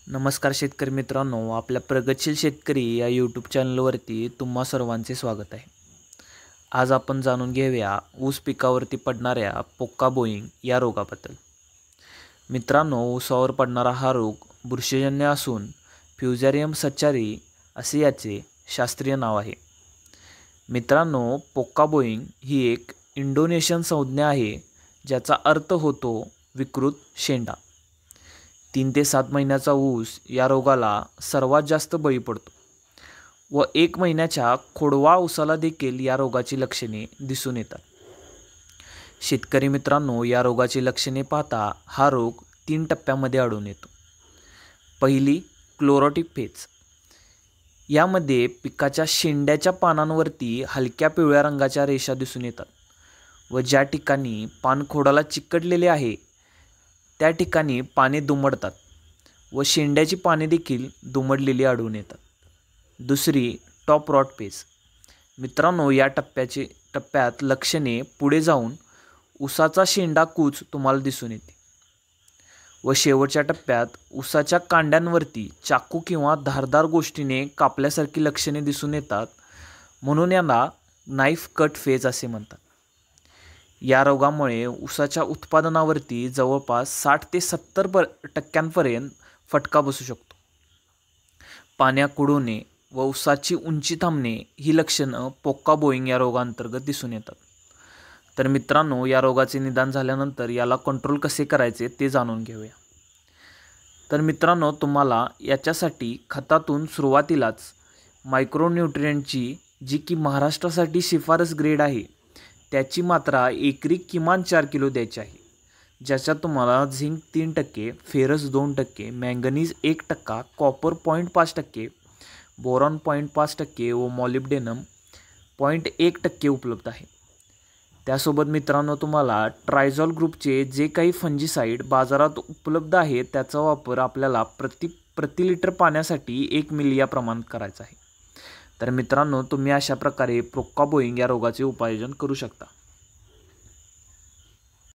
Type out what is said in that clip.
नमस्कार शेतकरी मित्रांनो, आपल्या प्रगतशील शेतकरी या यूट्यूब चॅनलवरती तुम्हा सर्वांचे स्वागत आहे. आज आपण जाणून घेऊया ऊस पिकावरती पडणाऱ्या पोक्का बोईंग या रोगाबद्दल. मित्रांनो, ऊसावर पडणारा हा रोग बुरशीजन्य असून फ्युझारियम सचारी असे याचे शास्त्रीय नाव आहे. मित्रांनो, पोक्का बोईंग ही एक इंडोनेशियन संज्ञा आहे ज्याचा अर्थ होतो विकृत शेंडा. 3 ते 7 महिन्याचा ऊस या रोगाला सर्वात जास्त बळी पडतो व 1 महिन्याच्या खोडवा ऊसाला देखील या रोगाची लक्षणे दिसून येतात. शेतकरी मित्रांनो, या रोगाची लक्षणे पाहता हा रोग 3 टप्प्यामध्ये आढळून येतो. पहिली, क्लोरोटिक फेज. यामध्ये पिकाच्या शेंड्याच्या पानांवरती हलक्या पिवळ्या रंगाच्या रेषा दिसून येतात व ज्या ठिकाणी पान खोडाला चिकटलेले आहे त्या ठिकाणी पाने दुमडतात व शेंड्याची पाने देखील दुमडलेली आढळून येतात. दुसरी, टॉप रॉट फेज. मित्रांनो, या टप्प्यात लक्षणे पुढे जाऊन ऊसाचा शेंडा कूच तुम्हाला दिसून येते व शेवटच्या टप्प्यात ऊसाच्या कांड्यांवरती चाकू किंवा धारदार गोष्टीने कापल्यासारखी लक्षणे दिसून येतात, म्हणून यांना नाईफ कट फेज असे म्हणतात. या रोगामुळे ऊसाच्या उत्पादनावरती जवळपास 60 ते 70% फटका बसू शकतो. पाण्या कुडवणे व ऊसाची उंची थांबणे ही लक्षणं पोक्का बोईंग या रोगांतर्गत दिसून येतात. तर मित्रांनो, या रोगाचे निदान झाल्यानंतर याला कंट्रोल कसे करायचे ते जाणून घेऊया. तर मित्रांनो, तुम्हाला याच्यासाठी खतातून सुरुवातीलाच मायक्रोन्यूट्रिएंटची जी की महाराष्ट्रासाठी शिफारस ग्रेड आहे त्याची मात्रा एकरी किमान 4 किलो द्यायची आहे, ज्याच्यात तुम्हाला zinc 3%, ferrous 2%, manganese 1%, copper 0.5%, boron 0.5% व मॉलिब्डेनम 0.1% उपलब्ध आहे. त्यासोबत मित्रांनो, तुम्हाला ट्रायझॉल ग्रुपचे जे काही फंजीसाईड बाजारात उपलब्ध आहे त्याचा वापर आपल्याला प्रति लिटर पाण्यासाठी 1 मिली या प्रमाणात करायचा आहे. तर मित्रांनो, तुम्ही अशा प्रकारे पोक्का बोईंग या रोगाचे उपाययोजन करू शकता.